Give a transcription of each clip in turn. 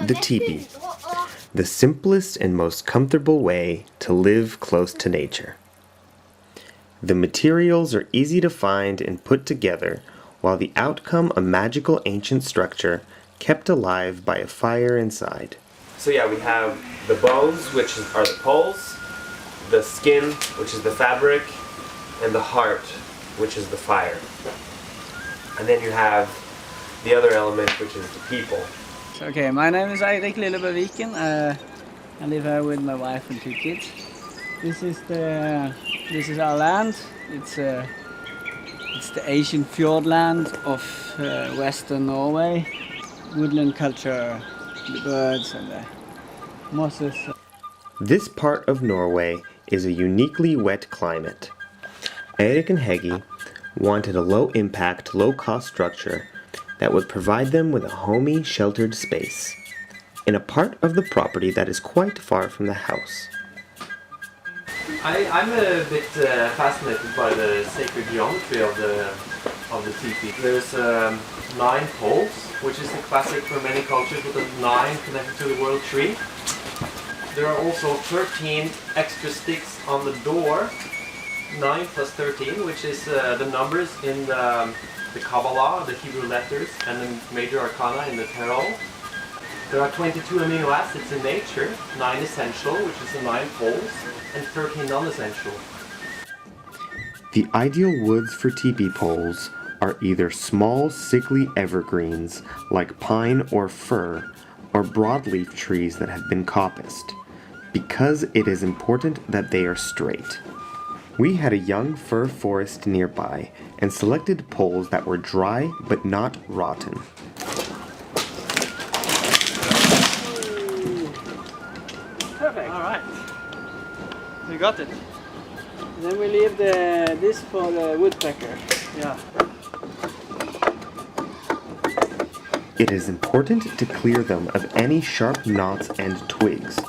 The teepee, the simplest and most comfortable way to live close to nature. The materials are easy to find and put together, while the outcome a magical ancient structure kept alive by a fire inside. So yeah, we have the bones, which are the poles, the skin, which is the fabric, and the heart, which is the fire. And then you have the other element, which is the people. Okay, my name is Eirik Lillebø Viken. I live here with my wife and 2 kids. This is our land. It's the Asian fjord land of western Norway. Woodland culture, the birds and the mosses. This part of Norway is a uniquely wet climate. Eirik and Heggy wanted a low-impact, low-cost structure that would provide them with a homey, sheltered space in a part of the property that is quite far from the house. I'm a bit fascinated by the sacred geometry of the teepee. There's 9 poles, which is a classic for many cultures, with the 9 connected to the world tree. There are also 13 extra sticks on the door, 9 plus 13, which is the numbers in the Kabbalah, the Hebrew letters, and the major arcana in the Tarot. There are 22 amino acids in nature, 9 essential, which is the 9 poles, and 13 non-essential. The ideal woods for teepee poles are either small, sickly evergreens like pine or fir, or broadleaf trees that have been coppiced, because it is important that they are straight. We had a young fir forest nearby and selected poles that were dry but not rotten. Perfect. All right. We got it. Then we leave this for the woodpecker. Yeah. It is important to clear them of any sharp knots and twigs.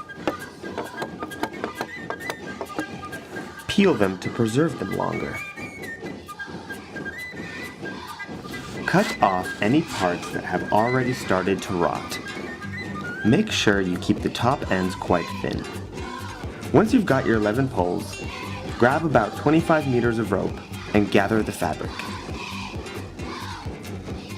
Peel them to preserve them longer. Cut off any parts that have already started to rot. Make sure you keep the top ends quite thin. Once you've got your 11 poles, grab about 25 meters of rope and gather the fabric.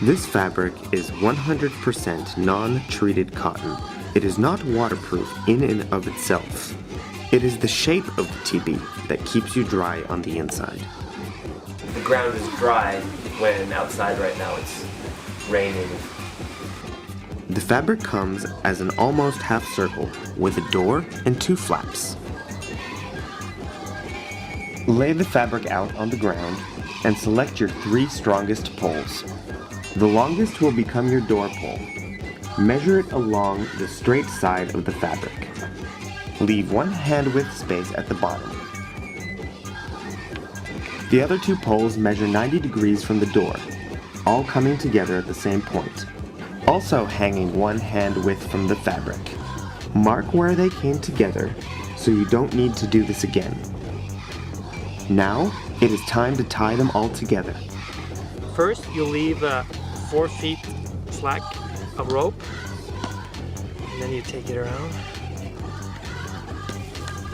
This fabric is 100% non-treated cotton. It is not waterproof in and of itself. It is the shape of the teepee that keeps you dry on the inside. The ground is dry when outside right now it's raining. The fabric comes as an almost half circle with a door and 2 flaps. Lay the fabric out on the ground and select your 3 strongest poles. The longest will become your door pole. Measure it along the straight side of the fabric. Leave 1 hand width space at the bottom. The other 2 poles measure 90 degrees from the door, all coming together at the same point, also hanging 1 hand width from the fabric. Mark where they came together so you don't need to do this again. Now, it is time to tie them all together. First, you'll leave 4 feet slack of rope, and then you take it around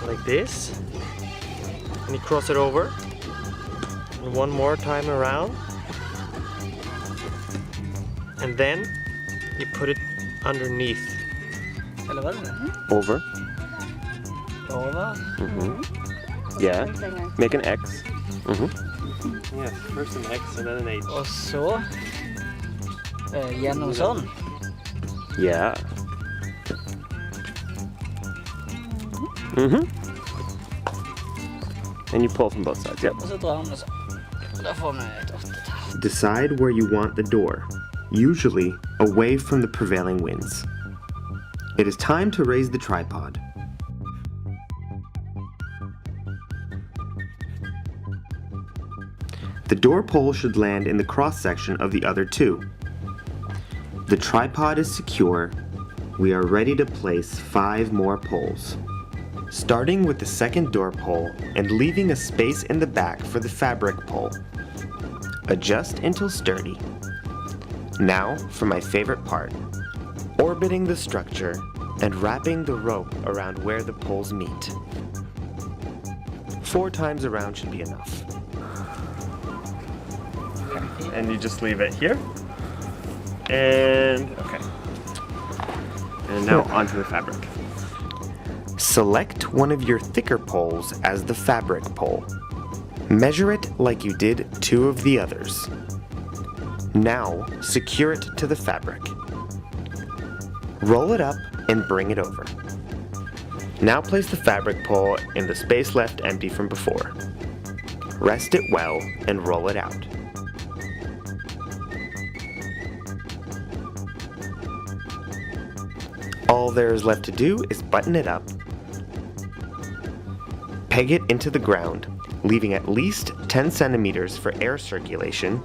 like this, and you cross it over, and 1 more time around, and then you put it underneath. Over. Over. Yeah. Make an X. Yeah, first an X and then an H. Og så gjennom sånn. Yeah. And you pull from both sides, yep. Og så drar vi sånn. Da får vi et 8-tall. Decide where you want the door, usually away from the prevailing winds. It is time to raise the tripod. The door pole should land in the cross-section of the other 2. The tripod is secure. We are ready to place 5 more poles. Starting with the second door pole and leaving a space in the back for the fabric pole. Adjust until sturdy. Now for my favorite part. orbiting the structure and wrapping the rope around where the poles meet. 4 times around should be enough. And you just leave it here. And okay. And now onto the fabric. Select one of your thicker poles as the fabric pole. Measure it like you did 2 of the others. Now secure it to the fabric. Roll it up and bring it over. Now place the fabric pole in the space left empty from before. Rest it well and roll it out. All there is left to do is button it up, peg it into the ground, leaving at least 10 centimeters for air circulation,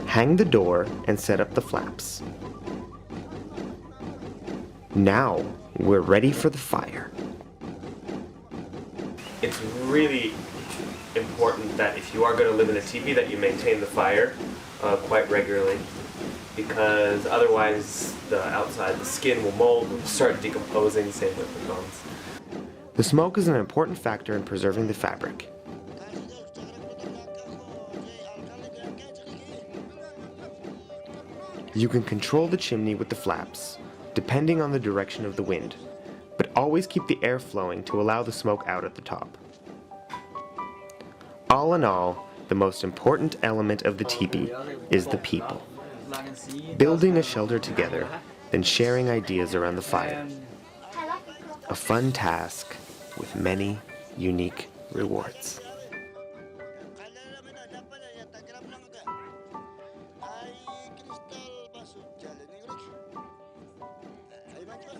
hang the door, and set up the flaps. Now we're ready for the fire. It's really important that if you are going to live in a teepee that you maintain the fire quite regularly, because otherwise the outside, the skin will mold, will start decomposing, same with the bones. The smoke is an important factor in preserving the fabric. You can control the chimney with the flaps, depending on the direction of the wind, but always keep the air flowing to allow the smoke out at the top. All in all, the most important element of the teepee is the people. Building a shelter together, then sharing ideas around the fire. A fun task with many unique rewards. Ay kristal masuk jalan ini. Ayo maju.